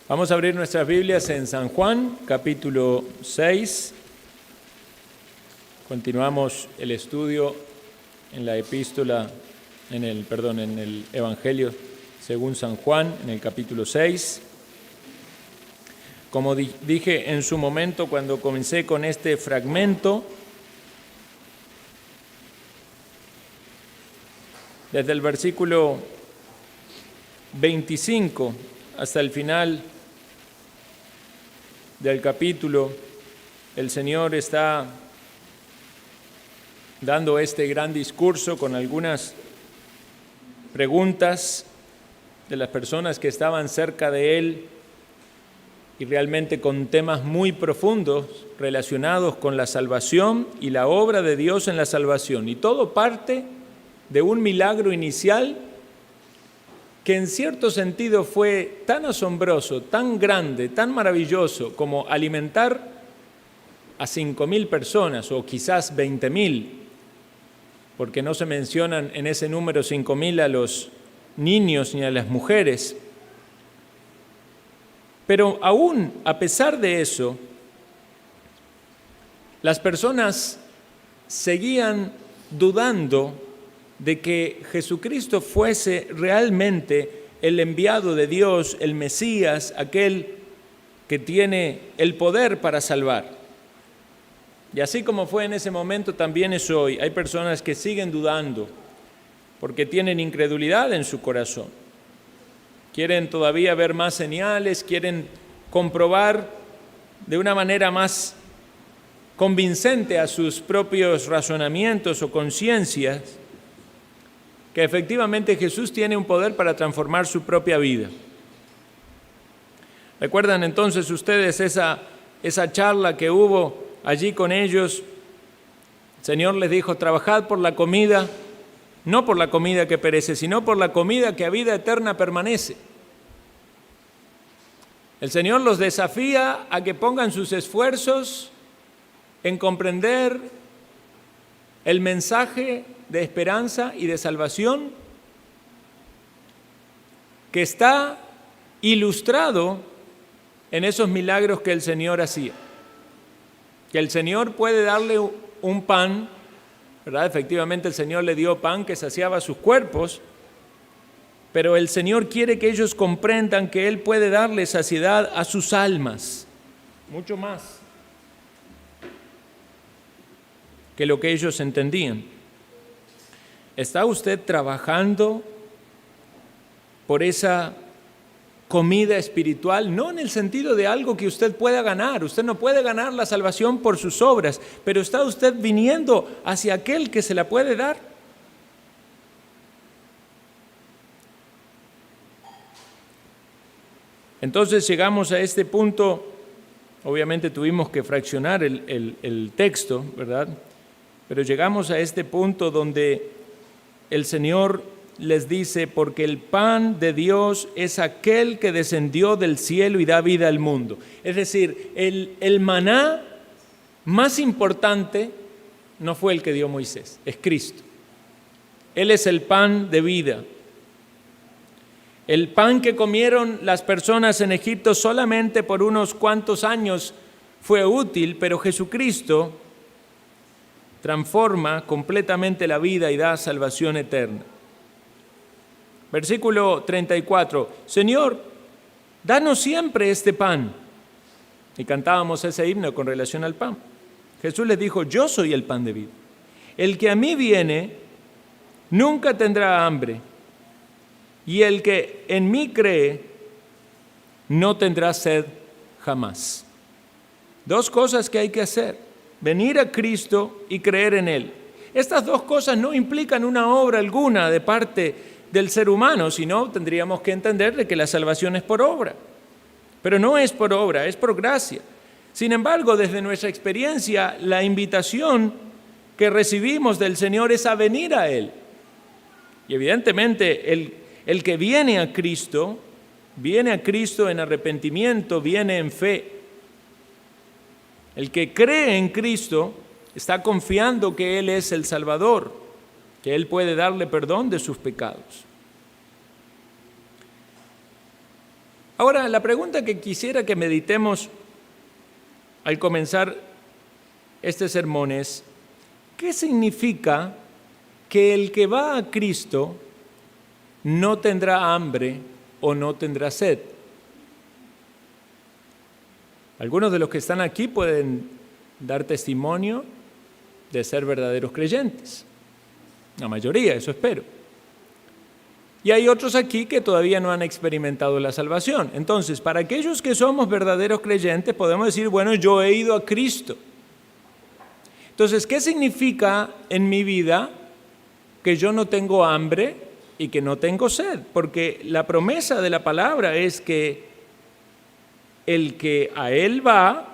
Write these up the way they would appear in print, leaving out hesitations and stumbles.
Vamos a abrir nuestras Biblias en San Juan, capítulo 6. Continuamos el estudio en la epístola, en el Evangelio según San Juan, en el capítulo 6. Como dije en su momento cuando comencé con este fragmento, desde el versículo 25 hasta el final del capítulo, el Señor está dando este gran discurso con algunas preguntas de las personas que estaban cerca de Él y realmente con temas muy profundos relacionados con la salvación y la obra de Dios en la salvación. Y todo parte de un milagro inicial que en cierto sentido fue tan asombroso, tan grande, tan maravilloso como alimentar a 5.000 personas o quizás 20.000, porque no se mencionan en ese número 5.000 a los niños ni a las mujeres. Pero aún a pesar de eso, las personas seguían dudando de que Jesucristo fuese realmente el enviado de Dios, el Mesías, aquel que tiene el poder para salvar. Y así como fue en ese momento, también es hoy. Hay personas que siguen dudando porque tienen incredulidad en su corazón. Quieren todavía ver más señales, quieren comprobar de una manera más convincente a sus propios razonamientos o conciencias que efectivamente Jesús tiene un poder para transformar su propia vida. ¿Recuerdan entonces ustedes esa charla que hubo allí con ellos? El Señor les dijo: trabajad por la comida, no por la comida que perece, sino por la comida que a vida eterna permanece. El Señor los desafía a que pongan sus esfuerzos en comprender el mensaje de esperanza y de salvación que está ilustrado en esos milagros que el Señor hacía. Que el Señor puede darle un pan, ¿verdad? Efectivamente el Señor le dio pan que saciaba sus cuerpos, pero el Señor quiere que ellos comprendan que Él puede darle saciedad a sus almas, mucho más que lo que ellos entendían. ¿Está usted trabajando por esa comida espiritual? No en el sentido de algo que usted pueda ganar. Usted no puede ganar la salvación por sus obras, pero ¿está usted viniendo hacia aquel que se la puede dar? Entonces llegamos a este punto. Obviamente tuvimos que fraccionar el texto, ¿verdad? Pero llegamos a este punto donde el Señor les dice: porque el pan de Dios es aquel que descendió del cielo y da vida al mundo. Es decir, el maná más importante no fue el que dio Moisés, es Cristo. Él es el pan de vida. El pan que comieron las personas en Egipto solamente por unos cuantos años fue útil, pero Jesucristo transforma completamente la vida y da salvación eterna. Versículo 34, Señor, danos siempre este pan. Y cantábamos ese himno con relación al pan. Jesús les dijo: yo soy el pan de vida. El que a mí viene nunca tendrá hambre, y el que en mí cree no tendrá sed jamás. Dos cosas que hay que hacer: venir a Cristo y creer en Él. Estas dos cosas no implican una obra alguna de parte del ser humano, sino tendríamos que entender de que la salvación es por obra. Pero no es por obra, es por gracia. Sin embargo, desde nuestra experiencia, la invitación que recibimos del Señor es a venir a Él. Y evidentemente el que viene a Cristo en arrepentimiento, viene en fe. El que cree en Cristo está confiando que Él es el Salvador, que Él puede darle perdón de sus pecados. Ahora, la pregunta que quisiera que meditemos al comenzar este sermón es, ¿qué significa que el que va a Cristo no tendrá hambre o no tendrá sed? Algunos de los que están aquí pueden dar testimonio de ser verdaderos creyentes. La mayoría, eso espero. Y hay otros aquí que todavía no han experimentado la salvación. Entonces, para aquellos que somos verdaderos creyentes, podemos decir, bueno, yo he ido a Cristo. Entonces, ¿qué significa en mi vida que yo no tengo hambre y que no tengo sed? Porque la promesa de la palabra es que el que a Él va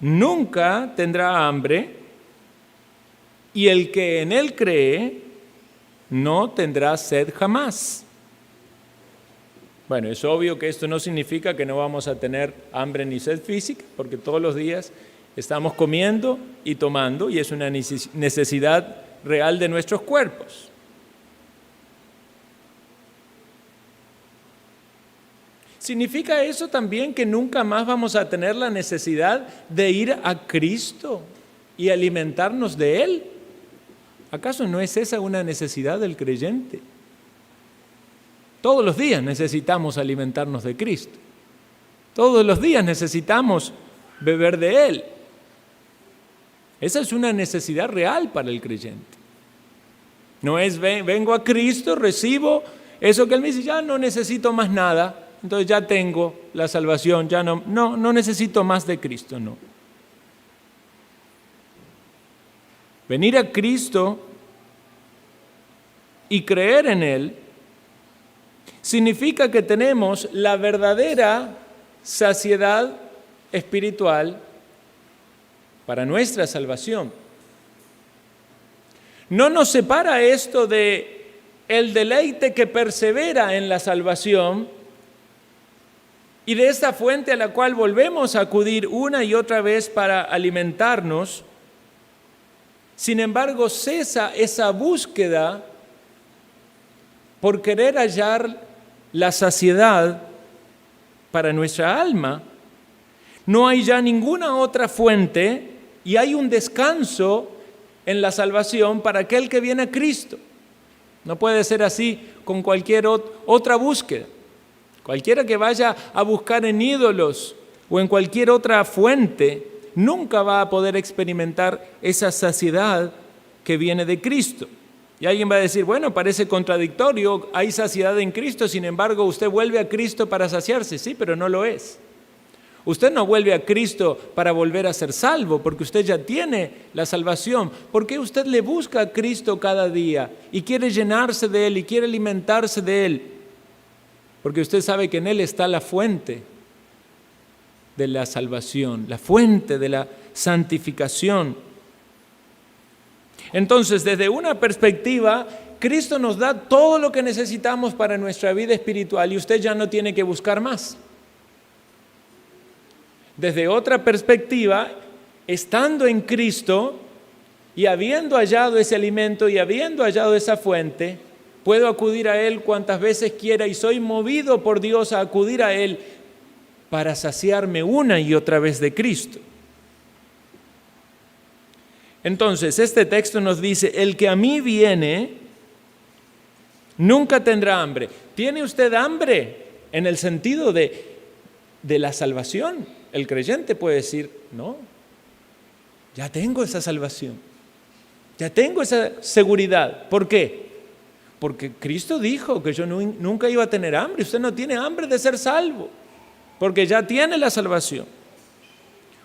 nunca tendrá hambre y el que en Él cree no tendrá sed jamás. Bueno, es obvio que esto no significa que no vamos a tener hambre ni sed física, porque todos los días estamos comiendo y tomando y es una necesidad real de nuestros cuerpos. ¿Significa eso también que nunca más vamos a tener la necesidad de ir a Cristo y alimentarnos de Él? ¿Acaso no es esa una necesidad del creyente? Todos los días necesitamos alimentarnos de Cristo. Todos los días necesitamos beber de Él. Esa es una necesidad real para el creyente. No es vengo a Cristo, recibo eso que Él me dice, ya no necesito más nada, entonces ya tengo la salvación, ya no necesito más de Cristo, no. Venir a Cristo y creer en Él significa que tenemos la verdadera saciedad espiritual para nuestra salvación. No nos separa esto de el deleite que persevera en la salvación y de esta fuente a la cual volvemos a acudir una y otra vez para alimentarnos. Sin embargo, cesa esa búsqueda por querer hallar la saciedad para nuestra alma. No hay ya ninguna otra fuente y hay un descanso en la salvación para aquel que viene a Cristo. No puede ser así con cualquier otra búsqueda. Cualquiera que vaya a buscar en ídolos o en cualquier otra fuente nunca va a poder experimentar esa saciedad que viene de Cristo. Y alguien va a decir, bueno, parece contradictorio, hay saciedad en Cristo, sin embargo, usted vuelve a Cristo para saciarse. Sí, pero no lo es. Usted no vuelve a Cristo para volver a ser salvo, porque usted ya tiene la salvación. ¿Por qué usted le busca a Cristo cada día y quiere llenarse de Él y quiere alimentarse de Él? Porque usted sabe que en Él está la fuente de la salvación, la fuente de la santificación. Entonces, desde una perspectiva, Cristo nos da todo lo que necesitamos para nuestra vida espiritual y usted ya no tiene que buscar más. Desde otra perspectiva, estando en Cristo y habiendo hallado ese alimento y habiendo hallado esa fuente, puedo acudir a Él cuantas veces quiera y soy movido por Dios a acudir a Él para saciarme una y otra vez de Cristo. Entonces, este texto nos dice, el que a mí viene nunca tendrá hambre. ¿Tiene usted hambre en el sentido de la salvación? El creyente puede decir, no, ya tengo esa salvación, ya tengo esa seguridad. ¿Por qué? Porque Cristo dijo que yo nunca iba a tener hambre. Usted no tiene hambre de ser salvo, porque ya tiene la salvación.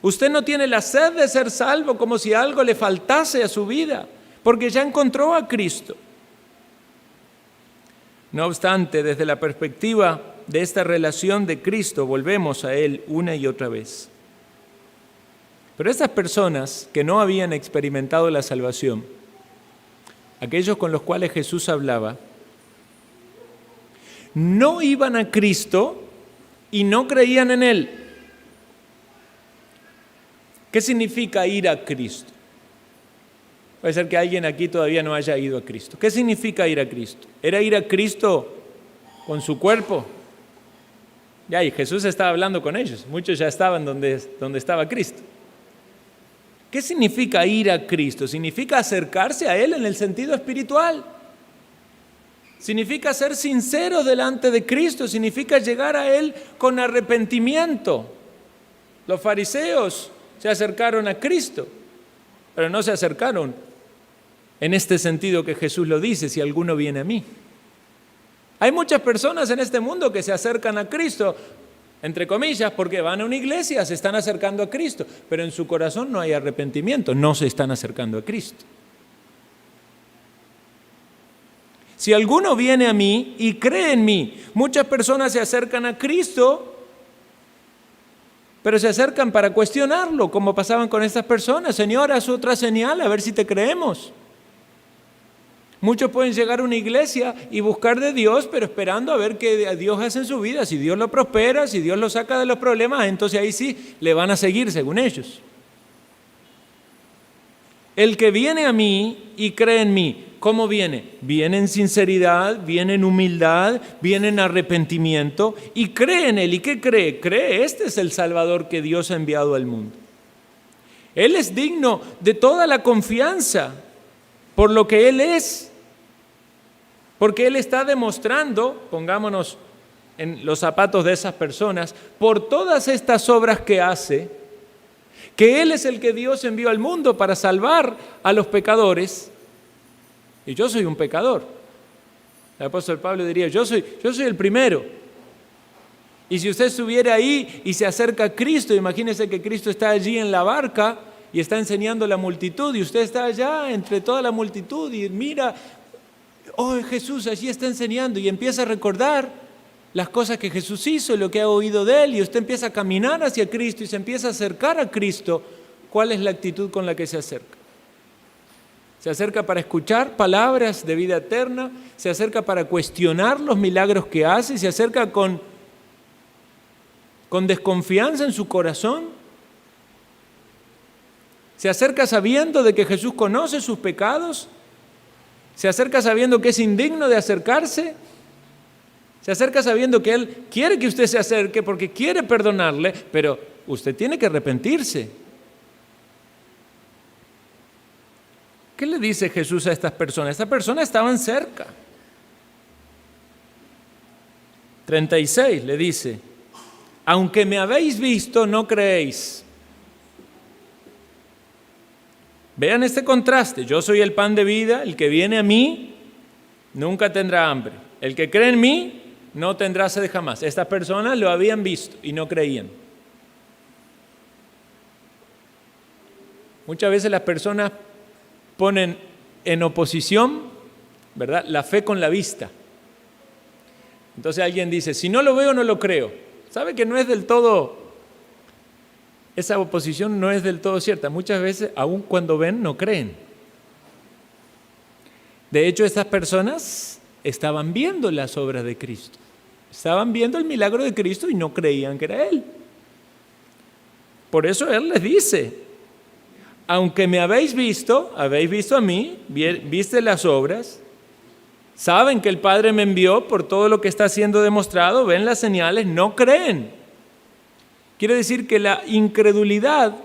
Usted no tiene la sed de ser salvo como si algo le faltase a su vida, porque ya encontró a Cristo. No obstante, desde la perspectiva de esta relación de Cristo, volvemos a Él una y otra vez. Pero estas personas que no habían experimentado la salvación, aquellos con los cuales Jesús hablaba, no iban a Cristo y no creían en Él. ¿Qué significa ir a Cristo? Puede ser que alguien aquí todavía no haya ido a Cristo. ¿Qué significa ir a Cristo? ¿Era ir a Cristo con su cuerpo? Ya, y Jesús estaba hablando con ellos. Muchos ya estaban donde estaba Cristo. ¿Qué significa ir a Cristo? Significa acercarse a Él en el sentido espiritual. Significa ser sinceros delante de Cristo. Significa llegar a Él con arrepentimiento. Los fariseos se acercaron a Cristo, pero no se acercaron en este sentido que Jesús lo dice: si alguno viene a mí. Hay muchas personas en este mundo que se acercan a Cristo, entre comillas, porque van a una iglesia, se están acercando a Cristo, pero en su corazón no hay arrepentimiento, no se están acercando a Cristo. Si alguno viene a mí y cree en mí, muchas personas se acercan a Cristo, pero se acercan para cuestionarlo, como pasaban con estas personas. Señor, haz otra señal, a ver si te creemos. Muchos pueden llegar a una iglesia y buscar de Dios, pero esperando a ver qué Dios hace en su vida. Si Dios lo prospera, si Dios lo saca de los problemas, entonces ahí sí le van a seguir según ellos. El que viene a mí y cree en mí, ¿cómo viene? Viene en sinceridad, viene en humildad, viene en arrepentimiento y cree en Él. ¿Y qué cree? Cree, este es el Salvador que Dios ha enviado al mundo. Él es digno de toda la confianza por lo que Él es. Porque Él está demostrando, pongámonos en los zapatos de esas personas, por todas estas obras que hace, que Él es el que Dios envió al mundo para salvar a los pecadores. Y yo soy un pecador. El apóstol Pablo diría, yo soy el primero. Y si usted estuviera ahí y se acerca a Cristo, imagínese que Cristo está allí en la barca y está enseñando a la multitud, y usted está allá entre toda la multitud y mira, oh, Jesús allí está enseñando, y empieza a recordar las cosas que Jesús hizo y lo que ha oído de Él, y usted empieza a caminar hacia Cristo y se empieza a acercar a Cristo. ¿Cuál es la actitud con la que se acerca? Se acerca para escuchar palabras de vida eterna, se acerca para cuestionar los milagros que hace, se acerca con desconfianza en su corazón, se acerca sabiendo de que Jesús conoce sus pecados, se acerca sabiendo que es indigno de acercarse, se acerca sabiendo que Él quiere que usted se acerque porque quiere perdonarle, pero usted tiene que arrepentirse. ¿Qué le dice Jesús a estas personas? Estas personas estaban cerca. 36 le dice, aunque me habéis visto, no creéis. Vean este contraste. Yo soy el pan de vida, el que viene a mí nunca tendrá hambre. El que cree en mí no tendrá sed jamás. Estas personas lo habían visto y no creían. Muchas veces las personas ponen en oposición, ¿verdad?, la fe con la vista. Entonces alguien dice, si no lo veo, no lo creo. ¿Sabe que no es del todo, esa oposición no es del todo cierta? Muchas veces, aun cuando ven, no creen. De hecho, estas personas estaban viendo las obras de Cristo. Estaban viendo el milagro de Cristo y no creían que era Él. Por eso Él les dice, aunque me habéis visto a mí, viste las obras, saben que el Padre me envió por todo lo que está siendo demostrado, ven las señales, no creen. Quiere decir que la incredulidad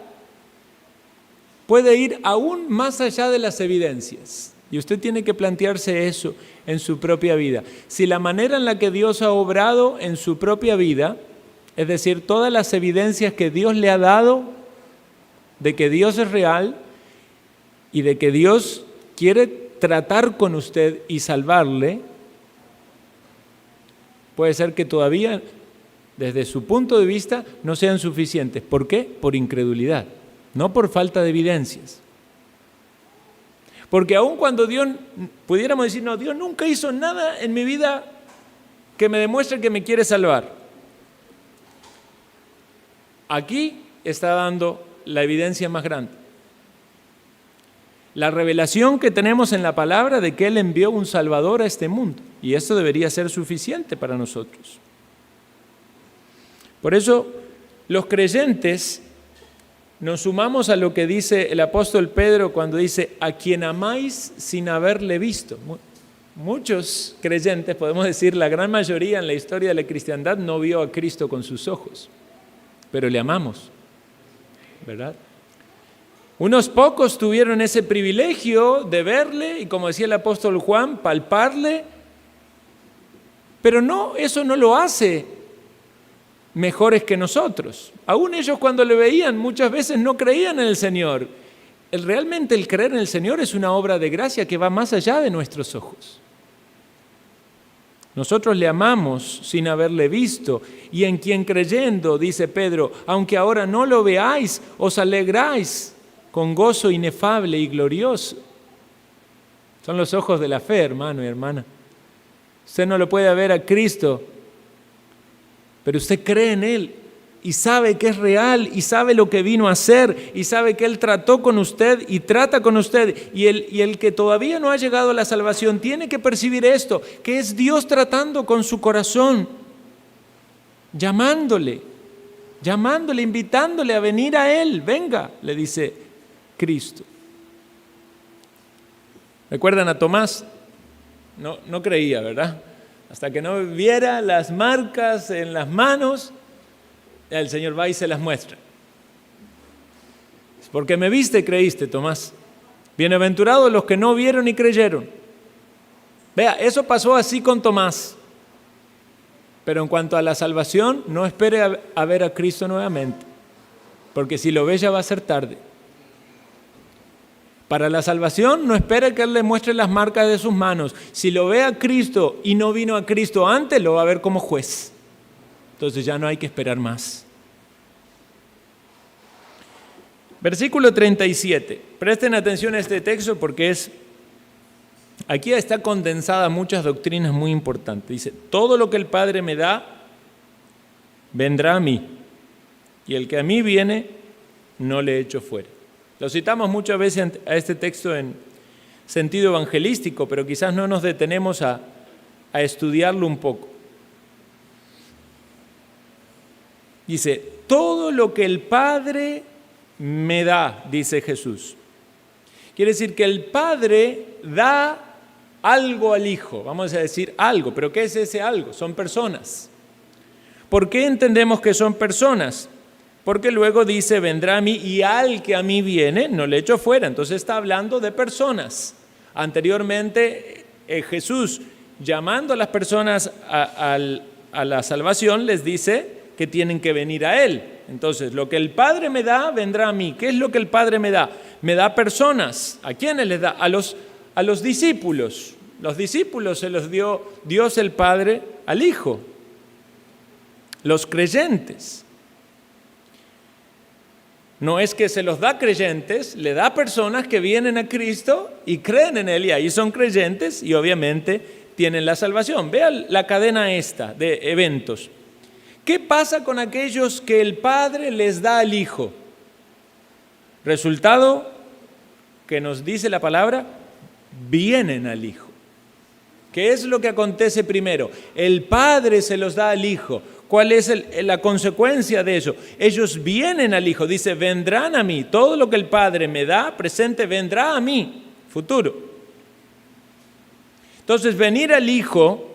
puede ir aún más allá de las evidencias. Y usted tiene que plantearse eso en su propia vida. Si la manera en la que Dios ha obrado en su propia vida, es decir, todas las evidencias que Dios le ha dado de que Dios es real y de que Dios quiere tratar con usted y salvarle, puede ser que todavía, desde su punto de vista, no sean suficientes. ¿Por qué? Por incredulidad, no por falta de evidencias. Porque aun cuando Dios, pudiéramos decir, no, Dios nunca hizo nada en mi vida que me demuestre que me quiere salvar. Aquí está dando la evidencia más grande. La revelación que tenemos en la palabra de que Él envió un Salvador a este mundo. Y esto debería ser suficiente para nosotros. Por eso, los creyentes nos sumamos a lo que dice el apóstol Pedro cuando dice, a quien amáis sin haberle visto. Muchos creyentes, podemos decir la gran mayoría en la historia de la cristiandad, no vio a Cristo con sus ojos, pero le amamos, ¿verdad? Unos pocos tuvieron ese privilegio de verle y, como decía el apóstol Juan, palparle, pero no, eso no lo hace mejores que nosotros. Aún ellos, cuando le veían, muchas veces no creían en el Señor. Realmente el creer en el Señor es una obra de gracia que va más allá de nuestros ojos. Nosotros le amamos sin haberle visto, y en quien creyendo, dice Pedro, aunque ahora no lo veáis, os alegráis con gozo inefable y glorioso. Son los ojos de la fe, hermano y hermana. Usted no lo puede ver a Cristo, pero usted cree en Él y sabe que es real y sabe lo que vino a hacer y sabe que Él trató con usted y trata con usted. Y el que todavía no ha llegado a la salvación tiene que percibir esto, que es Dios tratando con su corazón, llamándole, invitándole a venir a Él. Venga, le dice Cristo. ¿Recuerdan a Tomás? No creía, ¿verdad? Hasta que no viera las marcas en las manos, el Señor va y se las muestra. Es porque me viste, creíste, Tomás. Bienaventurados los que no vieron y creyeron. Vea, eso pasó así con Tomás. Pero en cuanto a la salvación, no espere a ver a Cristo nuevamente, porque si lo ve ya va a ser tarde. Para la salvación, no espere que Él le muestre las marcas de sus manos. Si lo ve a Cristo y no vino a Cristo antes, lo va a ver como juez. Entonces ya no hay que esperar más. Versículo 37. Presten atención a este texto porque aquí está condensada muchas doctrinas muy importantes. Dice, todo lo que el Padre me da, vendrá a mí. Y el que a mí viene, no le echo fuera. Lo citamos muchas veces a este texto en sentido evangelístico, pero quizás no nos detenemos a estudiarlo un poco. Dice, todo lo que el Padre me da, dice Jesús. Quiere decir que el Padre da algo al Hijo, vamos a decir algo, pero ¿qué es ese algo? Son personas. ¿Por qué entendemos que son personas? Porque luego dice, vendrá a mí y al que a mí viene, no le echo fuera. Entonces está hablando de personas. Anteriormente Jesús, llamando a las personas a la salvación, les dice que tienen que venir a Él. Entonces, lo que el Padre me da, vendrá a mí. ¿Qué es lo que el Padre me da? Me da personas. ¿A quiénes les da? A los discípulos. Los discípulos se los dio Dios el Padre al Hijo. Los creyentes. No es que se los da creyentes, le da personas que vienen a Cristo y creen en Él y ahí son creyentes y obviamente tienen la salvación. Vean la cadena esta de eventos. ¿Qué pasa con aquellos que el Padre les da al Hijo? Resultado que nos dice la palabra, vienen al Hijo. ¿Qué es lo que acontece primero? El Padre se los da al Hijo. ¿Cuál es la consecuencia de eso? Ellos vienen al Hijo. Dice, vendrán a mí. Todo lo que el Padre me da, presente, vendrá a mí, futuro. Entonces, venir al Hijo,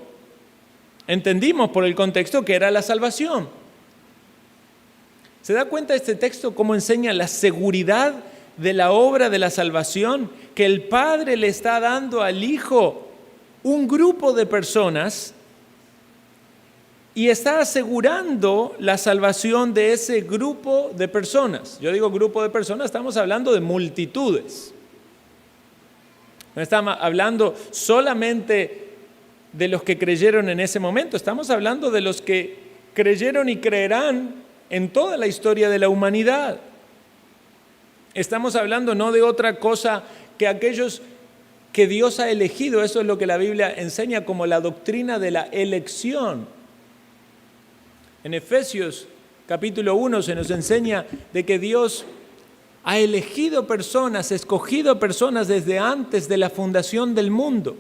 entendimos por el contexto que era la salvación. ¿Se da cuenta este texto cómo enseña la seguridad de la obra de la salvación? Que el Padre le está dando al Hijo un grupo de personas y está asegurando la salvación de ese grupo de personas. Yo digo grupo de personas, estamos hablando de multitudes. No estamos hablando solamente de los que creyeron en ese momento, estamos hablando de los que creyeron y creerán en toda la historia de la humanidad. Estamos hablando no de otra cosa que aquellos que Dios ha elegido. Eso es lo que la Biblia enseña como la doctrina de la elección. En Efesios capítulo 1 se nos enseña de que Dios ha elegido personas, escogido personas desde antes de la fundación del mundo.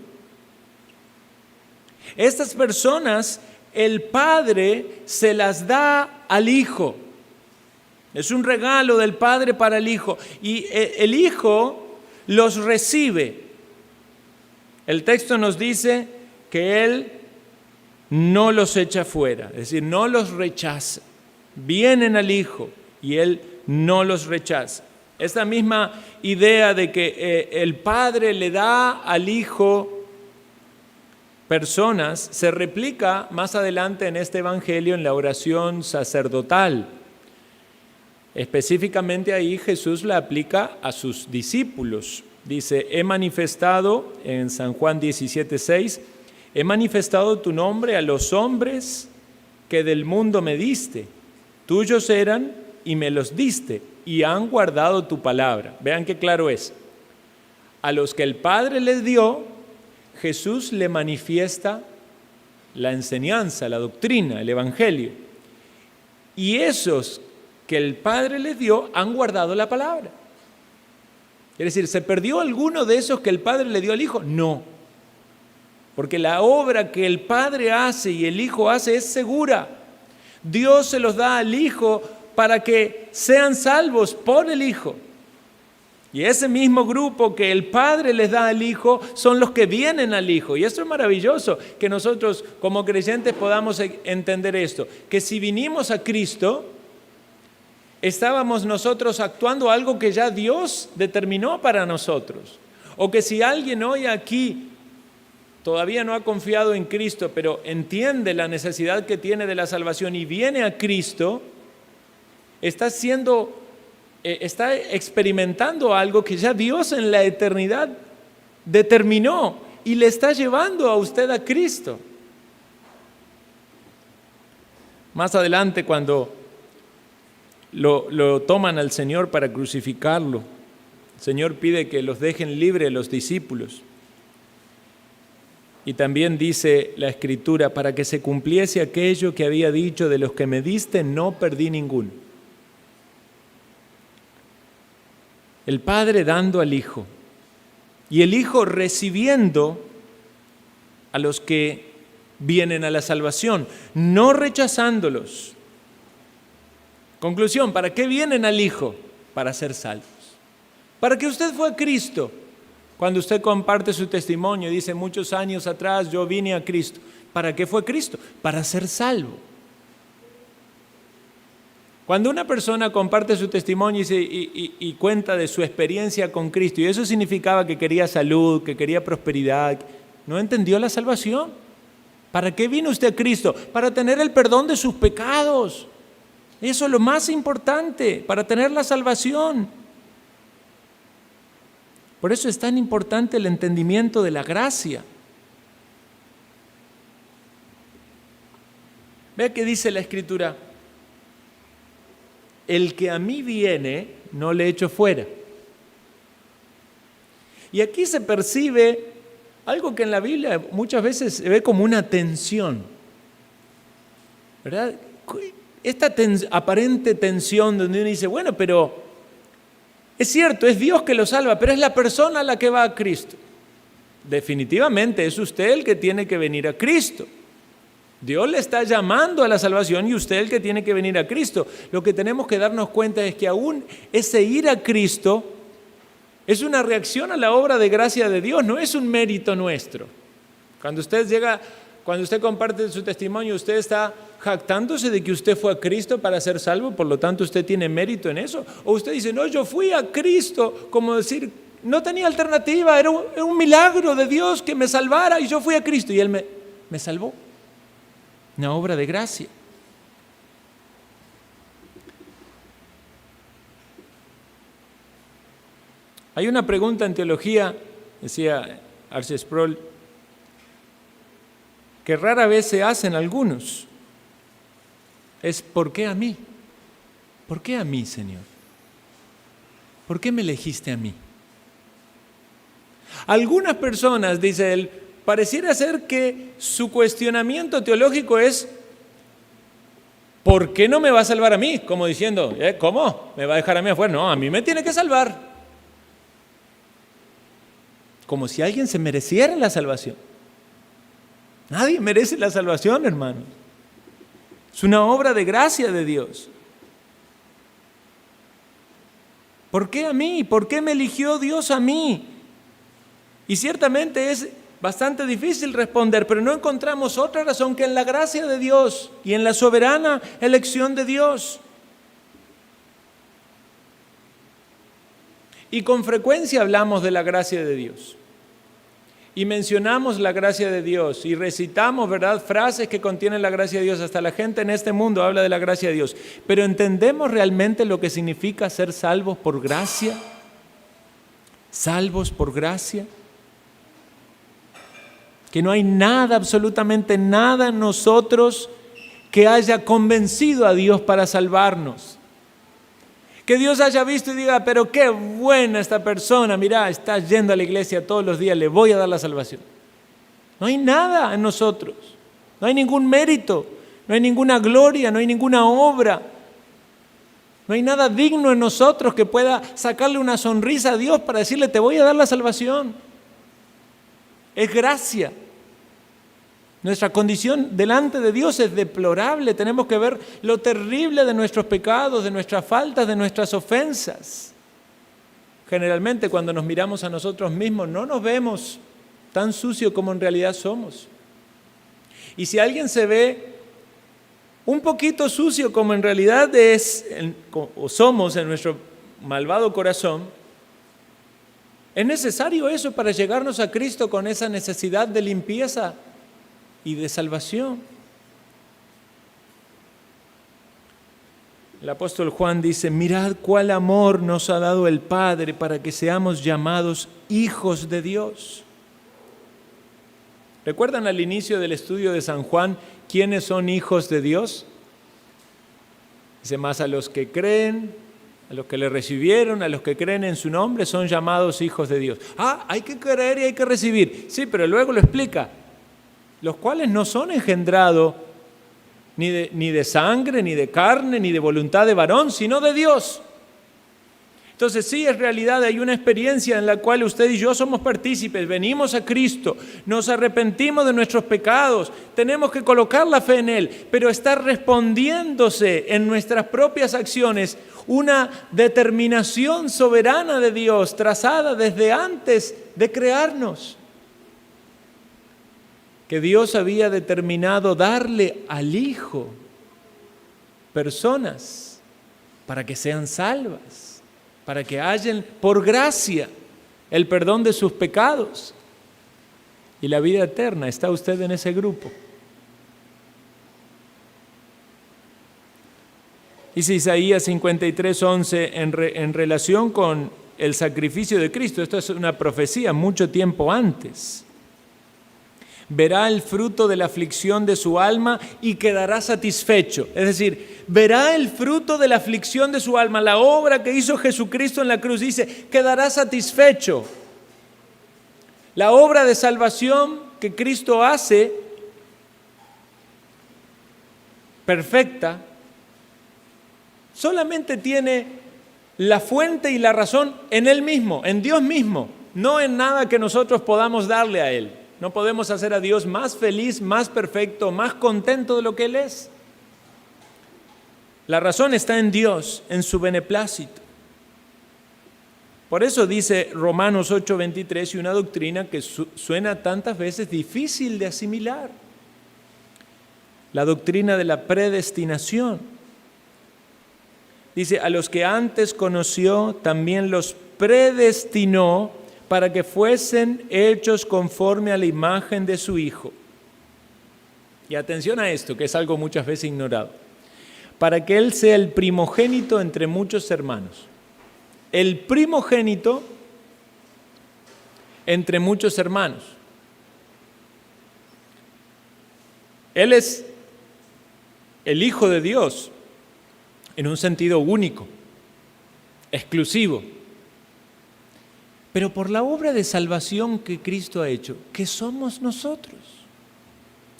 Estas personas, el Padre se las da al Hijo. Es un regalo del Padre para el Hijo. Y el Hijo los recibe. El texto nos dice que Él no los echa fuera, es decir, no los rechaza. Vienen al Hijo y Él no los rechaza. Esta misma idea de que el Padre le da al Hijo personas se replica más adelante en este Evangelio en la oración sacerdotal. Específicamente ahí Jesús la aplica a sus discípulos. Dice, he manifestado, en San Juan 17:6, he manifestado tu nombre a los hombres que del mundo me diste. Tuyos eran y me los diste y han guardado tu palabra. Vean qué claro es. A los que el Padre les dio, Jesús le manifiesta la enseñanza, la doctrina, el Evangelio. Y esos que el Padre les dio han guardado la palabra. Es decir, ¿se perdió alguno de esos que el Padre le dio al Hijo? No. Porque la obra que el Padre hace y el Hijo hace es segura. Dios se los da al Hijo para que sean salvos por el Hijo. Y ese mismo grupo que el Padre les da al Hijo son los que vienen al Hijo. Y esto es maravilloso, que nosotros como creyentes podamos entender esto. Que si vinimos a Cristo, estábamos nosotros actuando algo que ya Dios determinó para nosotros. O que si alguien hoy aquí todavía no ha confiado en Cristo, pero entiende la necesidad que tiene de la salvación y viene a Cristo, está experimentando algo que ya Dios en la eternidad determinó y le está llevando a usted a Cristo. Más adelante, cuando lo toman al Señor para crucificarlo, el Señor pide que los dejen libres los discípulos. Y también dice la Escritura, para que se cumpliese aquello que había dicho, de los que me diste no perdí ninguno. El Padre dando al Hijo y el Hijo recibiendo a los que vienen a la salvación, no rechazándolos. Conclusión, ¿para qué vienen al Hijo? Para ser salvos. ¿Para qué usted fue a Cristo? Cuando usted comparte su testimonio y dice, muchos años atrás yo vine a Cristo. ¿Para qué fue Cristo? Para ser salvo. Cuando una persona comparte su testimonio y cuenta de su experiencia con Cristo, y eso significaba que quería salud, que quería prosperidad, no entendió la salvación. ¿Para qué vino usted a Cristo? Para tener el perdón de sus pecados. Eso es lo más importante, para tener la salvación. Por eso es tan importante el entendimiento de la gracia. Vea que dice la Escritura, el que a mí viene, no le echo fuera. Y aquí se percibe algo que en la Biblia muchas veces se ve como una tensión, ¿verdad? Esta aparente tensión donde uno dice, bueno, pero es cierto, es Dios que lo salva, pero es la persona a la que va a Cristo. Definitivamente es usted el que tiene que venir a Cristo. Dios le está llamando a la salvación y usted el que tiene que venir a Cristo. Lo que tenemos que darnos cuenta es que aún ese ir a Cristo es una reacción a la obra de gracia de Dios, no es un mérito nuestro. Cuando usted comparte su testimonio, usted está jactándose de que usted fue a Cristo para ser salvo, por lo tanto usted tiene mérito en eso. O usted dice, no, yo fui a Cristo, como decir, no tenía alternativa, era un milagro de Dios que me salvara y yo fui a Cristo y Él me salvó. Una obra de gracia. Hay una pregunta en teología, decía R.C. Sproul, que rara vez se hacen algunos. Es ¿por qué a mí? ¿Por qué a mí, Señor? ¿Por qué me elegiste a mí? Algunas personas, dice él, pareciera ser que su cuestionamiento teológico es ¿por qué no me va a salvar a mí? Como diciendo, ¿cómo? ¿Me va a dejar a mí afuera? No, a mí me tiene que salvar. Como si alguien se mereciera la salvación. Nadie merece la salvación, hermano. Es una obra de gracia de Dios. ¿Por qué a mí? ¿Por qué me eligió Dios a mí? Y ciertamente es bastante difícil responder, pero no encontramos otra razón que en la gracia de Dios y en la soberana elección de Dios. Y con frecuencia hablamos de la gracia de Dios. Y mencionamos la gracia de Dios y recitamos, ¿verdad?, frases que contienen la gracia de Dios. Hasta la gente en este mundo habla de la gracia de Dios. Pero ¿entendemos realmente lo que significa ser salvos por gracia? ¿Salvos por gracia? Que no hay nada, absolutamente nada en nosotros que haya convencido a Dios para salvarnos. Que Dios haya visto y diga, pero qué buena esta persona, mirá, está yendo a la iglesia todos los días, le voy a dar la salvación. No hay nada en nosotros, no hay ningún mérito, no hay ninguna gloria, no hay ninguna obra, no hay nada digno en nosotros que pueda sacarle una sonrisa a Dios para decirle, te voy a dar la salvación. Es gracia. Nuestra condición delante de Dios es deplorable. Tenemos que ver lo terrible de nuestros pecados, de nuestras faltas, de nuestras ofensas. Generalmente cuando nos miramos a nosotros mismos no nos vemos tan sucios como en realidad somos. Y si alguien se ve un poquito sucio como en realidad es o somos en nuestro malvado corazón, es necesario eso para llegarnos a Cristo con esa necesidad de limpieza y de salvación. El apóstol Juan dice, mirad cuál amor nos ha dado el Padre para que seamos llamados hijos de Dios. ¿Recuerdan al inicio del estudio de San Juan quiénes son hijos de Dios? Dice, más a los que creen, a los que le recibieron, a los que creen en su nombre, son llamados hijos de Dios. Hay que creer y hay que recibir. Sí, pero luego lo explica. Los cuales no son engendrados ni de sangre, ni de carne, ni de voluntad de varón, sino de Dios. Entonces sí, en realidad hay una experiencia en la cual usted y yo somos partícipes, venimos a Cristo, nos arrepentimos de nuestros pecados, tenemos que colocar la fe en Él, pero está respondiéndose en nuestras propias acciones una determinación soberana de Dios trazada desde antes de crearnos. Que Dios había determinado darle al Hijo personas para que sean salvas, para que hallen por gracia el perdón de sus pecados y la vida eterna. ¿Está usted en ese grupo? Dice Isaías 53:11 en relación con el sacrificio de Cristo. Esto es una profecía mucho tiempo antes. Verá el fruto de la aflicción de su alma y quedará satisfecho. Es decir, verá el fruto de la aflicción de su alma, la obra que hizo Jesucristo en la cruz. Dice, quedará satisfecho. La obra de salvación que Cristo hace, perfecta, solamente tiene la fuente y la razón en Él mismo, en Dios mismo, no en nada que nosotros podamos darle a Él. No podemos hacer a Dios más feliz, más perfecto, más contento de lo que Él es. La razón está en Dios, en su beneplácito. Por eso dice Romanos 8:23, y una doctrina que suena tantas veces difícil de asimilar. La doctrina de la predestinación. Dice, a los que antes conoció, también los predestinó para que fuesen hechos conforme a la imagen de su Hijo. Y atención a esto, que es algo muchas veces ignorado. Para que Él sea el primogénito entre muchos hermanos. El primogénito entre muchos hermanos. Él es el Hijo de Dios en un sentido único, exclusivo. Pero por la obra de salvación que Cristo ha hecho, ¿qué somos nosotros?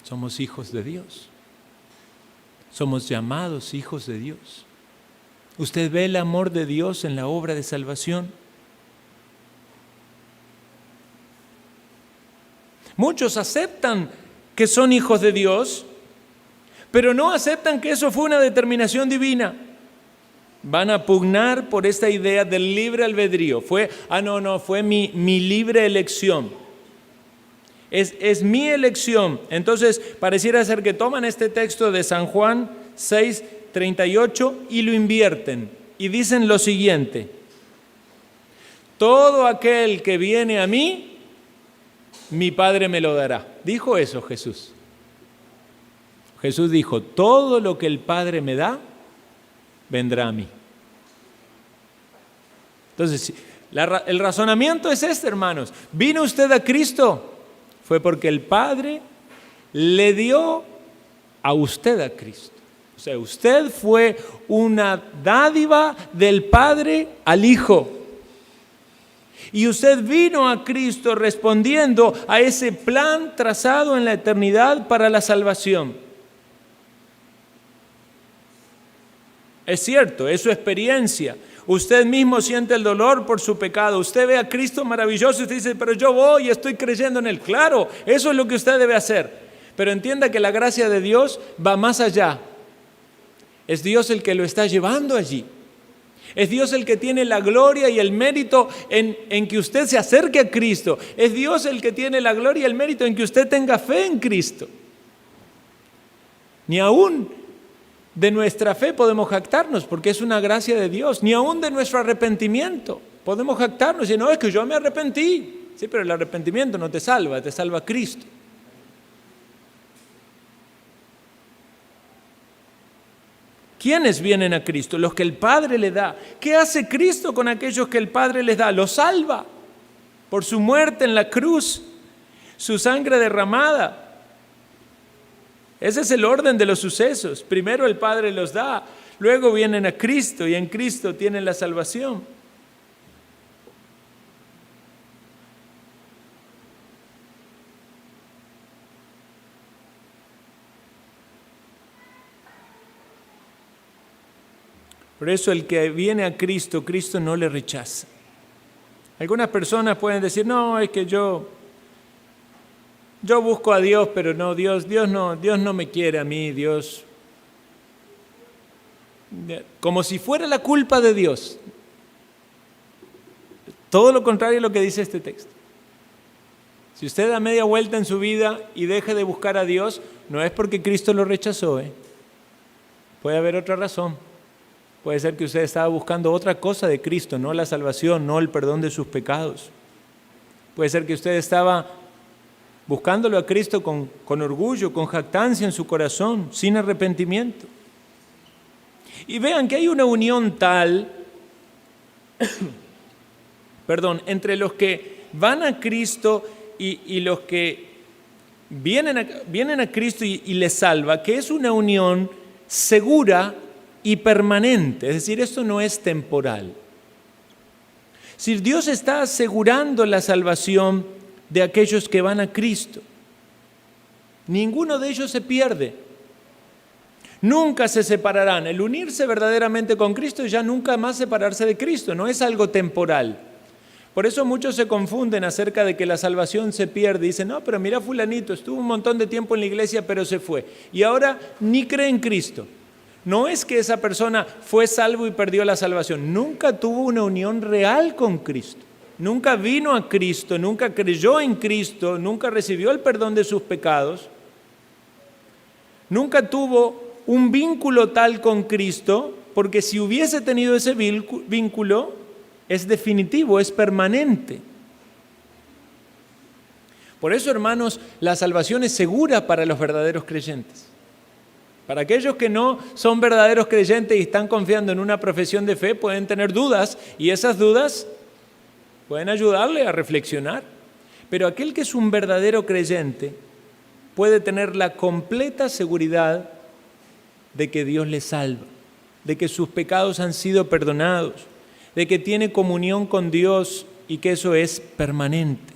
Somos hijos de Dios. Somos llamados hijos de Dios. ¿Usted ve el amor de Dios en la obra de salvación? Muchos aceptan que son hijos de Dios, pero no aceptan que eso fue una determinación divina. Van a pugnar por esta idea del libre albedrío. Fue mi libre elección. Es mi elección. Entonces, pareciera ser que toman este texto de San Juan 6:38 y lo invierten. Y dicen lo siguiente: todo aquel que viene a mí, mi Padre me lo dará. Dijo eso Jesús. Jesús dijo: todo lo que el Padre me da, vendrá a mí. Entonces, el razonamiento es este, hermanos. ¿Vino usted a Cristo? Fue porque el Padre le dio a usted a Cristo. O sea, usted fue una dádiva del Padre al Hijo. Y usted vino a Cristo respondiendo a ese plan trazado en la eternidad para la salvación. Es cierto, es su experiencia. Usted mismo siente el dolor por su pecado. Usted ve a Cristo maravilloso y usted dice: pero yo voy y estoy creyendo en Él. Claro, eso es lo que usted debe hacer. Pero entienda que la gracia de Dios va más allá. Es Dios el que lo está llevando allí. Es Dios el que tiene la gloria y el mérito en que usted se acerque a Cristo. Es Dios el que tiene la gloria y el mérito en que usted tenga fe en Cristo. Ni aún de nuestra fe podemos jactarnos, porque es una gracia de Dios. Ni aún de nuestro arrepentimiento podemos jactarnos y no, es que yo me arrepentí. Sí, pero el arrepentimiento no te salva Cristo. ¿Quiénes vienen a Cristo? Los que el Padre le da. ¿Qué hace Cristo con aquellos que el Padre les da? Los salva por su muerte en la cruz, su sangre derramada. Ese es el orden de los sucesos. Primero el Padre los da, luego vienen a Cristo y en Cristo tienen la salvación. Por eso el que viene a Cristo, Cristo no le rechaza. Algunas personas pueden decir: no, es que yo busco a Dios, pero no, Dios no me quiere a mí, Dios. Como si fuera la culpa de Dios. Todo lo contrario a lo que dice este texto. Si usted da media vuelta en su vida y deja de buscar a Dios, no es porque Cristo lo rechazó. Puede haber otra razón. Puede ser que usted estaba buscando otra cosa de Cristo, no la salvación, no el perdón de sus pecados. Puede ser que usted estaba buscándolo a Cristo con orgullo, con jactancia en su corazón, sin arrepentimiento. Y vean que hay una unión tal, entre los que van a Cristo y los que vienen a Cristo y les salva, que es una unión segura y permanente. Es decir, esto no es temporal. Si Dios está asegurando la salvación de aquellos que van a Cristo, ninguno de ellos se pierde. Nunca se separarán. El unirse verdaderamente con Cristo es ya nunca más separarse de Cristo, no es algo temporal. Por eso muchos se confunden acerca de que la salvación se pierde. Dicen: no, pero mira, fulanito estuvo un montón de tiempo en la iglesia, pero se fue. Y ahora ni cree en Cristo. No es que esa persona fue salvo y perdió la salvación. Nunca tuvo una unión real con Cristo. Nunca vino a Cristo, nunca creyó en Cristo, nunca recibió el perdón de sus pecados. Nunca tuvo un vínculo tal con Cristo, porque si hubiese tenido ese vínculo, es definitivo, es permanente. Por eso, hermanos, la salvación es segura para los verdaderos creyentes. Para aquellos que no son verdaderos creyentes y están confiando en una profesión de fe, pueden tener dudas, y esas dudas pueden ayudarle a reflexionar. Pero aquel que es un verdadero creyente puede tener la completa seguridad de que Dios le salva, de que sus pecados han sido perdonados, de que tiene comunión con Dios y que eso es permanente.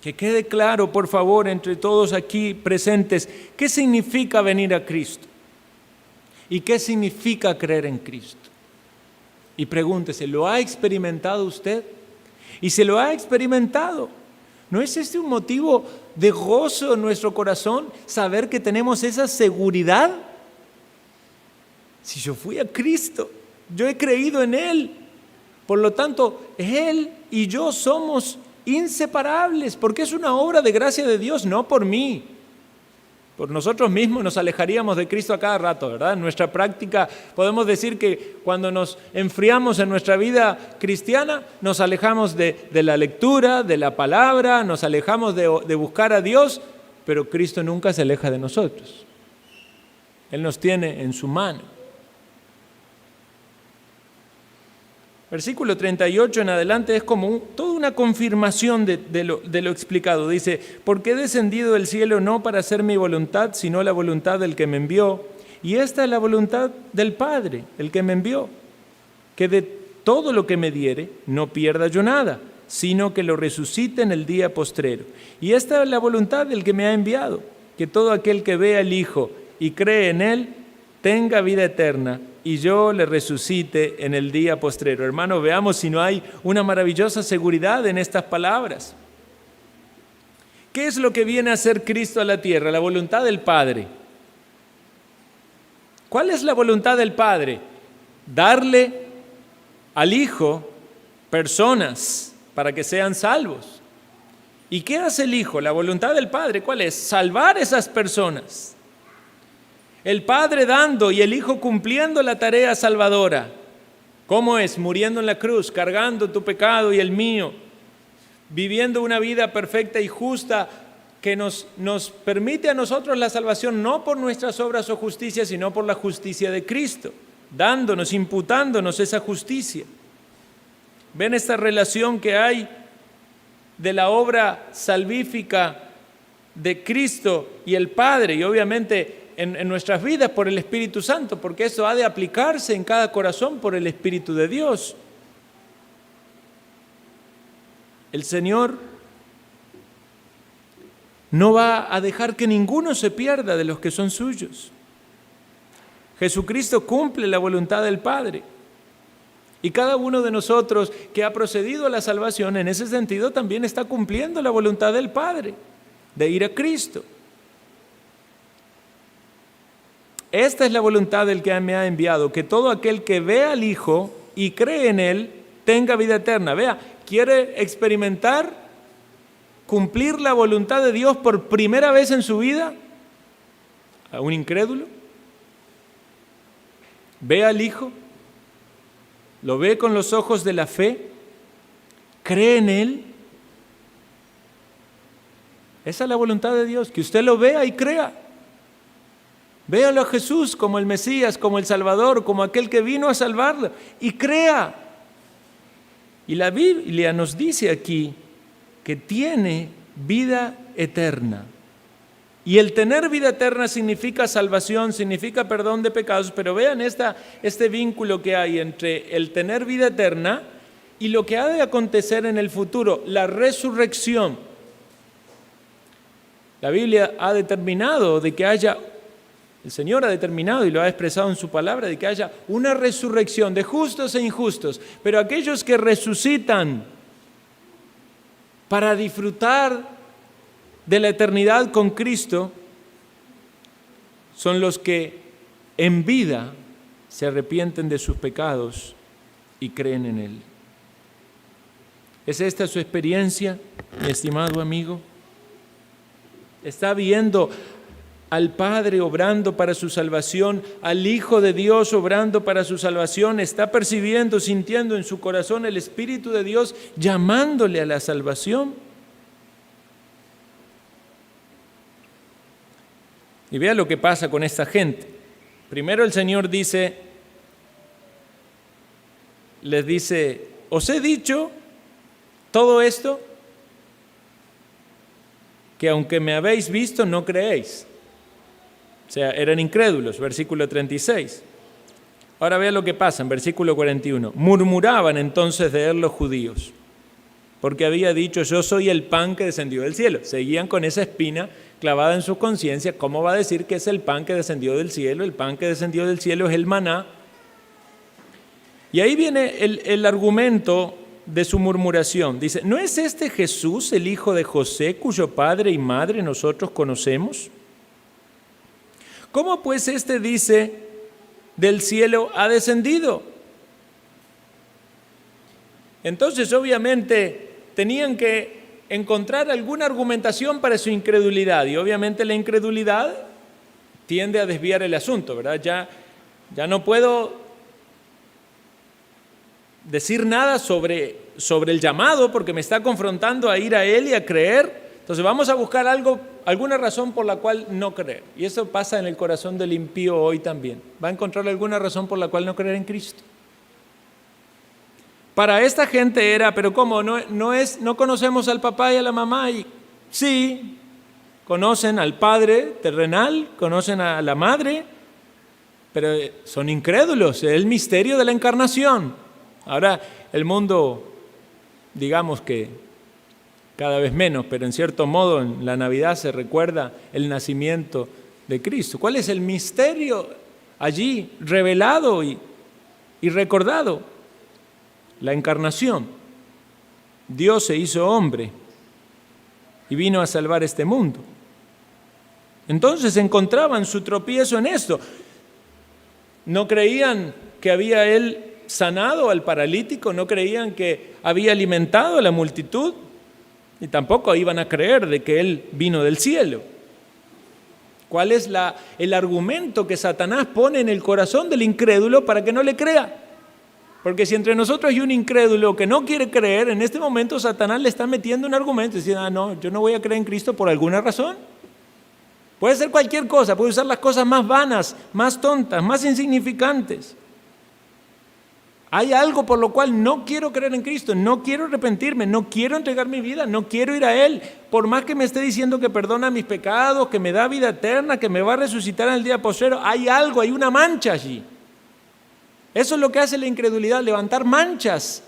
Que quede claro, por favor, entre todos aquí presentes, ¿qué significa venir a Cristo? ¿Y qué significa creer en Cristo? Y pregúntese, ¿lo ha experimentado usted? Y si lo ha experimentado, ¿no es este un motivo de gozo en nuestro corazón, saber que tenemos esa seguridad? Si yo fui a Cristo, yo he creído en Él, por lo tanto, Él y yo somos inseparables, porque es una obra de gracia de Dios, no por mí. Por nosotros mismos nos alejaríamos de Cristo a cada rato, ¿verdad? En nuestra práctica podemos decir que cuando nos enfriamos en nuestra vida cristiana, nos alejamos de la lectura, de la palabra, nos alejamos de buscar a Dios, pero Cristo nunca se aleja de nosotros. Él nos tiene en su mano. Versículo 38 en adelante es como toda una confirmación de lo explicado. Dice, porque he descendido del cielo no para hacer mi voluntad, sino la voluntad del que me envió. Y esta es la voluntad del Padre, el que me envió, que de todo lo que me diere no pierda yo nada, sino que lo resucite en el día postrero. Y esta es la voluntad del que me ha enviado, que todo aquel que vea al Hijo y cree en Él, tenga vida eterna, y yo le resucite en el día postrero. Hermano, veamos si no hay una maravillosa seguridad en estas palabras. ¿Qué es lo que viene a hacer Cristo a la tierra? La voluntad del Padre. ¿Cuál es la voluntad del Padre? Darle al Hijo personas para que sean salvos. ¿Y qué hace el Hijo? La voluntad del Padre, ¿cuál es? Salvar esas personas. El Padre dando y el Hijo cumpliendo la tarea salvadora. ¿Cómo es? Muriendo en la cruz, cargando tu pecado y el mío, viviendo una vida perfecta y justa que nos permite a nosotros la salvación no por nuestras obras o justicia, sino por la justicia de Cristo, dándonos, imputándonos esa justicia. ¿Ven esta relación que hay de la obra salvífica de Cristo y el Padre? Y obviamente en nuestras vidas por el Espíritu Santo, porque eso ha de aplicarse en cada corazón por el Espíritu de Dios. El Señor no va a dejar que ninguno se pierda de los que son suyos. Jesucristo cumple la voluntad del Padre. Y cada uno de nosotros que ha procedido a la salvación, en ese sentido también está cumpliendo la voluntad del Padre, de ir a Cristo. Esta es la voluntad del que me ha enviado, que todo aquel que vea al Hijo y cree en Él, tenga vida eterna. Vea, ¿quiere experimentar, cumplir la voluntad de Dios por primera vez en su vida? ¿A un incrédulo? ¿Ve al Hijo? ¿Lo ve con los ojos de la fe? ¿Cree en Él? Esa es la voluntad de Dios, que usted lo vea y crea. Véalo a Jesús como el Mesías, como el Salvador, como aquel que vino a salvarlo, y crea. Y la Biblia nos dice aquí que tiene vida eterna. Y el tener vida eterna significa salvación, significa perdón de pecados, pero vean este vínculo que hay entre el tener vida eterna y lo que ha de acontecer en el futuro, la resurrección. La Biblia ha determinado de que haya, el Señor ha determinado y lo ha expresado en su palabra, de que haya una resurrección de justos e injustos, pero aquellos que resucitan para disfrutar de la eternidad con Cristo son los que en vida se arrepienten de sus pecados y creen en Él. ¿Es esta su experiencia, mi estimado amigo? ¿Está viendo al Padre obrando para su salvación, al Hijo de Dios obrando para su salvación? ¿Está percibiendo, sintiendo en su corazón el Espíritu de Dios llamándole a la salvación? Y vea lo que pasa con esta gente. Primero el Señor les dice, os he dicho todo esto, que aunque me habéis visto no creéis. O sea, eran incrédulos, versículo 36. Ahora vea lo que pasa en versículo 41. Murmuraban entonces de él los judíos, porque había dicho, yo soy el pan que descendió del cielo. Seguían con esa espina clavada en su conciencia. ¿Cómo va a decir que es el pan que descendió del cielo? El pan que descendió del cielo es el maná. Y ahí viene el argumento de su murmuración. Dice, ¿no es este Jesús el hijo de José, cuyo padre y madre nosotros conocemos? ¿Cómo pues este dice, del cielo ha descendido? Entonces, obviamente, tenían que encontrar alguna argumentación para su incredulidad, y obviamente la incredulidad tiende a desviar el asunto, ¿verdad? Ya no puedo decir nada sobre el llamado porque me está confrontando a ir a Él y a creer. Entonces vamos a buscar alguna razón por la cual no creer. Y eso pasa en el corazón del impío hoy también. Va a encontrar alguna razón por la cual no creer en Cristo. Para esta gente era, pero ¿cómo? ¿No conocemos al papá y a la mamá? Y sí, conocen al padre terrenal, conocen a la madre, pero son incrédulos. Es el misterio de la encarnación. Ahora el mundo, digamos que cada vez menos, pero en cierto modo en la Navidad se recuerda el nacimiento de Cristo. ¿Cuál es el misterio allí revelado y recordado? La encarnación. Dios se hizo hombre y vino a salvar este mundo. Entonces encontraban su tropiezo en esto. No creían que había Él sanado al paralítico, no creían que había alimentado a la multitud, y tampoco iban a creer de que Él vino del cielo. ¿Cuál es el argumento que Satanás pone en el corazón del incrédulo para que no le crea? Porque si entre nosotros hay un incrédulo que no quiere creer, en este momento Satanás le está metiendo un argumento, diciendo, no, yo no voy a creer en Cristo por alguna razón. Puede ser cualquier cosa, puede usar las cosas más vanas, más tontas, más insignificantes. Hay algo por lo cual no quiero creer en Cristo, no quiero arrepentirme, no quiero entregar mi vida, no quiero ir a Él. Por más que me esté diciendo que perdona mis pecados, que me da vida eterna, que me va a resucitar en el día postrero, hay algo, hay una mancha allí. Eso es lo que hace la incredulidad, levantar manchas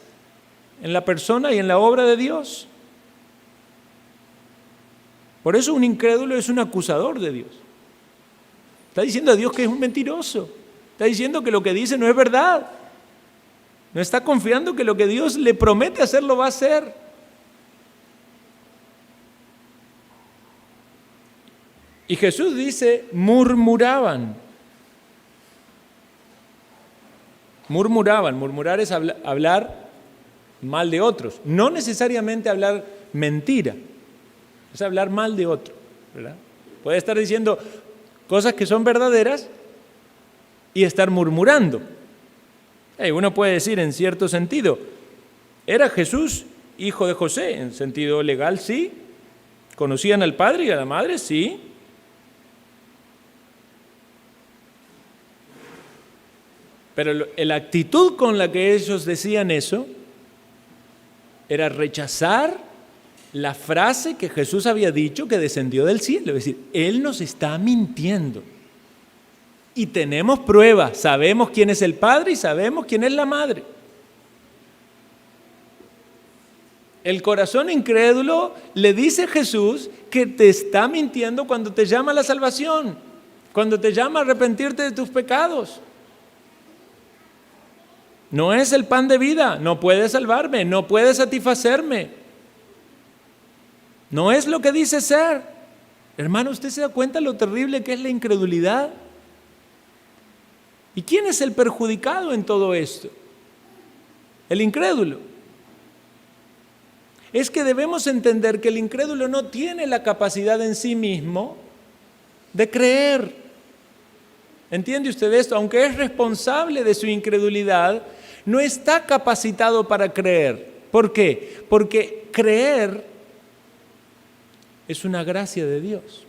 en la persona y en la obra de Dios. Por eso un incrédulo es un acusador de Dios. Está diciendo a Dios que es un mentiroso. Está diciendo que lo que dice no es verdad. No está confiando que lo que Dios le promete hacer lo va a hacer. Y Jesús dice, murmuraban. Murmurar es hablar mal de otros, no necesariamente hablar mentira, es hablar mal de otro, ¿verdad? Puede estar diciendo cosas que son verdaderas y estar murmurando. Uno puede decir en cierto sentido, ¿era Jesús hijo de José? En sentido legal, sí. ¿Conocían al padre y a la madre? Sí. Pero la actitud con la que ellos decían eso era rechazar la frase que Jesús había dicho que descendió del cielo. Es decir, Él nos está mintiendo. Y tenemos pruebas, sabemos quién es el Padre y sabemos quién es la Madre. El corazón incrédulo le dice a Jesús que te está mintiendo cuando te llama a la salvación, cuando te llama a arrepentirte de tus pecados. No es el pan de vida, no puede salvarme, no puede satisfacerme. No es lo que dice ser. Hermano, ¿usted se da cuenta lo terrible que es la incredulidad? ¿Y quién es el perjudicado en todo esto? El incrédulo. Es que debemos entender que el incrédulo no tiene la capacidad en sí mismo de creer. ¿Entiende usted esto? Aunque es responsable de su incredulidad, no está capacitado para creer. ¿Por qué? Porque creer es una gracia de Dios.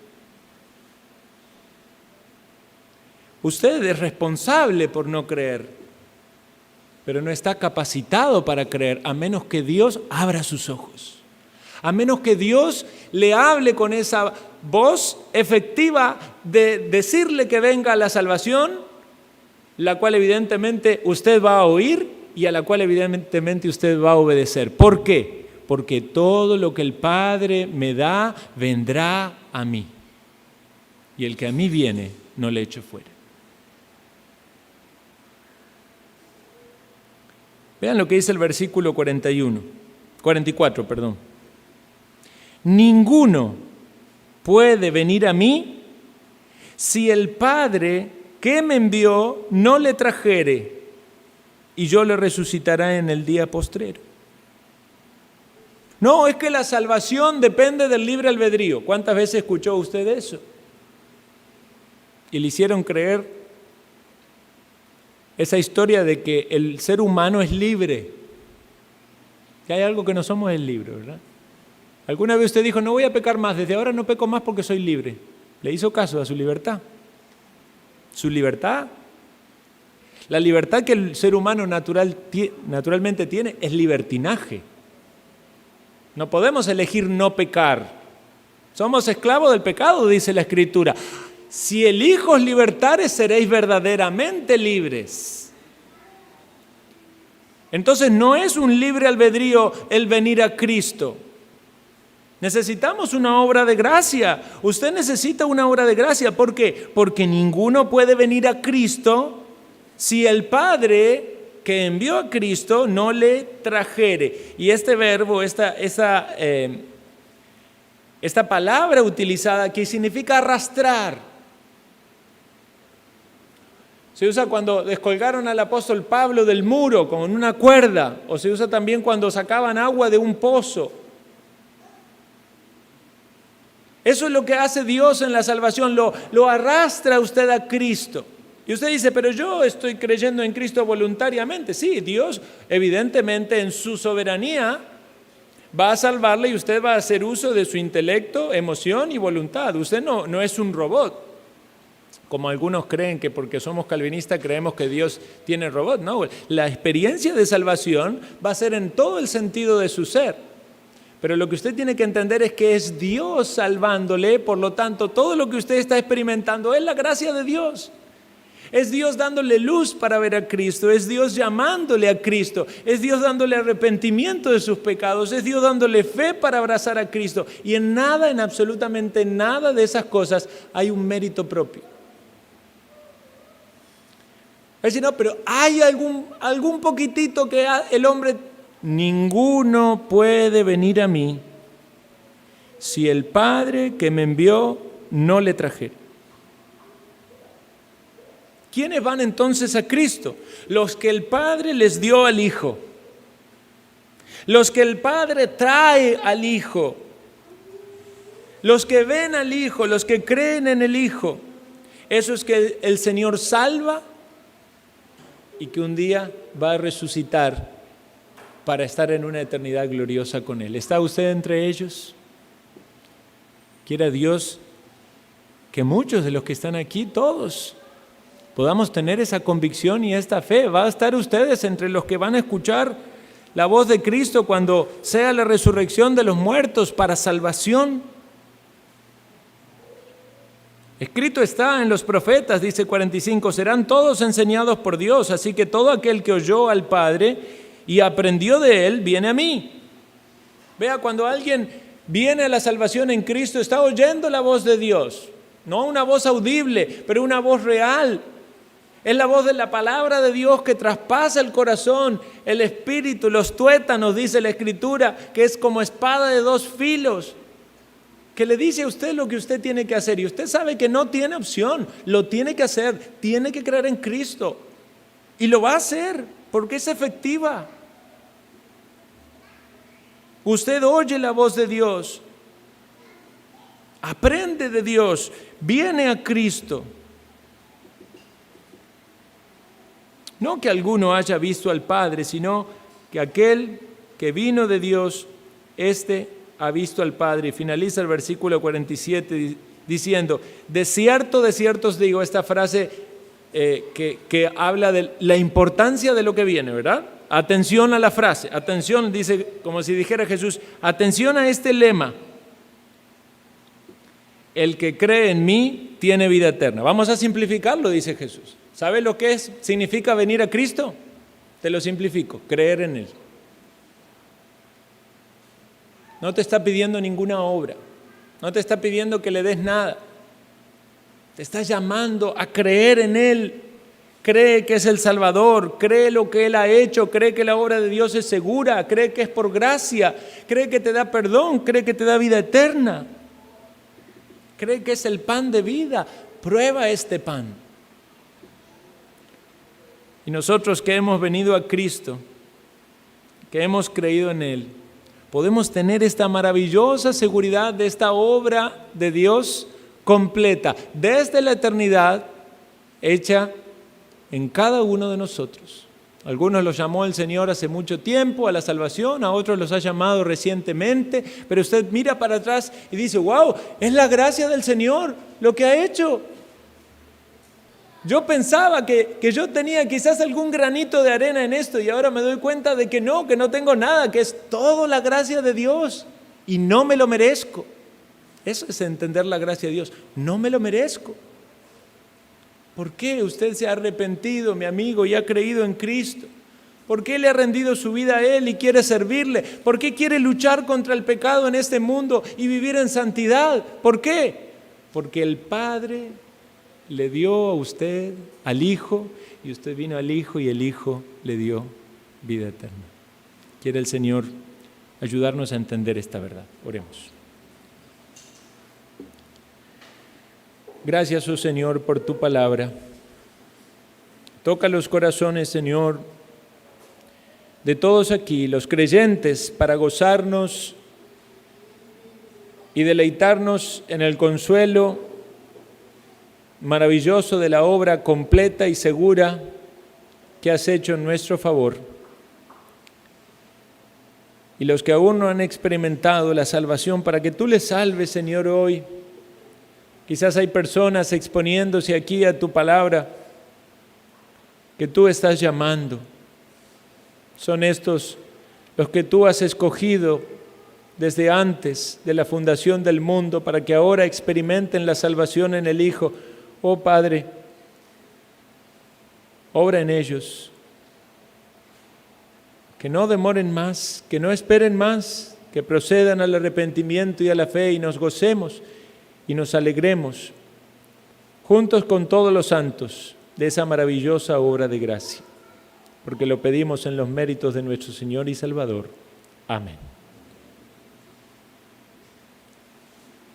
Usted es responsable por no creer, pero no está capacitado para creer, a menos que Dios abra sus ojos. A menos que Dios le hable con esa voz efectiva de decirle que venga a la salvación, la cual evidentemente usted va a oír y a la cual evidentemente usted va a obedecer. ¿Por qué? Porque todo lo que el Padre me da vendrá a mí. Y el que a mí viene, no le echo fuera. Vean lo que dice el versículo 44. Ninguno puede venir a mí si el Padre que me envió no le trajere, y yo le resucitaré en el día postrero. No, es que la salvación depende del libre albedrío. ¿Cuántas veces escuchó usted eso? Y le hicieron creer esa historia de que el ser humano es libre. Que hay algo que no somos es libre, ¿verdad? ¿Alguna vez usted dijo, no voy a pecar más, desde ahora no peco más porque soy libre? ¿Le hizo caso a su libertad? ¿Su libertad? La libertad que el ser humano naturalmente tiene es libertinaje. No podemos elegir no pecar. Somos esclavos del pecado, dice la Escritura. Si el Hijo os libertare, seréis verdaderamente libres. Entonces no es un libre albedrío el venir a Cristo. Necesitamos una obra de gracia. Usted necesita una obra de gracia. ¿Por qué? Porque ninguno puede venir a Cristo si el Padre que envió a Cristo no le trajere. Y este verbo, esta palabra utilizada aquí significa arrastrar. Se usa cuando descolgaron al apóstol Pablo del muro con una cuerda, o se usa también cuando sacaban agua de un pozo. Eso es lo que hace Dios en la salvación, lo arrastra usted a Cristo. Y usted dice, pero yo estoy creyendo en Cristo voluntariamente. Sí, Dios evidentemente en su soberanía va a salvarle y usted va a hacer uso de su intelecto, emoción y voluntad. Usted no es un robot, como algunos creen que porque somos calvinistas creemos que Dios tiene robot. No, la experiencia de salvación va a ser en todo el sentido de su ser. Pero lo que usted tiene que entender es que es Dios salvándole, por lo tanto, todo lo que usted está experimentando es la gracia de Dios. Es Dios dándole luz para ver a Cristo, es Dios llamándole a Cristo, es Dios dándole arrepentimiento de sus pecados, es Dios dándole fe para abrazar a Cristo. Y en absolutamente nada de esas cosas hay un mérito propio. Es decir, no, pero hay algún poquitito que el hombre... Ninguno puede venir a mí si el Padre que me envió no le trajere. ¿Quiénes van entonces a Cristo? Los que el Padre les dio al Hijo. Los que el Padre trae al Hijo. Los que ven al Hijo, los que creen en el Hijo. Eso es que el Señor salva y que un día va a resucitar para estar en una eternidad gloriosa con Él. ¿Está usted entre ellos? Quiera Dios que muchos de los que están aquí, todos, podamos tener esa convicción y esta fe. Va a estar ustedes entre los que van a escuchar la voz de Cristo cuando sea la resurrección de los muertos para salvación. Escrito está en los profetas, dice 45, serán todos enseñados por Dios, así que todo aquel que oyó al Padre y aprendió de Él, viene a mí. Vea, cuando alguien viene a la salvación en Cristo, está oyendo la voz de Dios. No una voz audible, pero una voz real. Es la voz de la palabra de Dios que traspasa el corazón, el espíritu, los tuétanos, dice la Escritura, que es como espada de dos filos, que le dice a usted lo que usted tiene que hacer. Y usted sabe que no tiene opción, lo tiene que hacer, tiene que creer en Cristo. Y lo va a hacer, porque es efectiva. Usted oye la voz de Dios, aprende de Dios, viene a Cristo. No que alguno haya visto al Padre, sino que aquel que vino de Dios, éste ha visto al Padre. Y finaliza el versículo 47 diciendo, de cierto os digo, esta frase que habla de la importancia de lo que viene, ¿verdad? Atención a la frase, atención, dice, como si dijera Jesús, atención a este lema. El que cree en mí tiene vida eterna. Vamos a simplificarlo, dice Jesús. ¿Sabe lo que significa venir a Cristo? Te lo simplifico, creer en Él. No te está pidiendo ninguna obra, no te está pidiendo que le des nada. Te está llamando a creer en Él. Cree que es el Salvador, cree lo que Él ha hecho, cree que la obra de Dios es segura, cree que es por gracia, cree que te da perdón, cree que te da vida eterna, cree que es el pan de vida. Prueba este pan. Y nosotros que hemos venido a Cristo, que hemos creído en Él, podemos tener esta maravillosa seguridad de esta obra de Dios completa, desde la eternidad, hecha en cada uno de nosotros. Algunos los llamó el Señor hace mucho tiempo a la salvación, a otros los ha llamado recientemente, pero usted mira para atrás y dice, wow, es la gracia del Señor lo que ha hecho. Yo pensaba que yo tenía quizás algún granito de arena en esto y ahora me doy cuenta de que no tengo nada, que es todo la gracia de Dios y no me lo merezco. Eso es entender la gracia de Dios, no me lo merezco. ¿Por qué usted se ha arrepentido, mi amigo, y ha creído en Cristo? ¿Por qué le ha rendido su vida a Él y quiere servirle? ¿Por qué quiere luchar contra el pecado en este mundo y vivir en santidad? ¿Por qué? Porque el Padre le dio a usted, al Hijo, y usted vino al Hijo y el Hijo le dio vida eterna. Quiere el Señor ayudarnos a entender esta verdad. Oremos. Gracias, oh Señor, por tu palabra. Toca los corazones, Señor, de todos aquí, los creyentes, para gozarnos y deleitarnos en el consuelo maravilloso de la obra completa y segura que has hecho en nuestro favor. Y los que aún no han experimentado la salvación, para que tú les salves, Señor, hoy. Quizás hay personas exponiéndose aquí a tu palabra que tú estás llamando. Son estos los que tú has escogido desde antes de la fundación del mundo para que ahora experimenten la salvación en el Hijo. Oh Padre, obra en ellos. Que no demoren más, que no esperen más, que procedan al arrepentimiento y a la fe y nos gocemos y nos alegremos juntos con todos los santos de esa maravillosa obra de gracia, porque lo pedimos en los méritos de nuestro Señor y Salvador. Amén.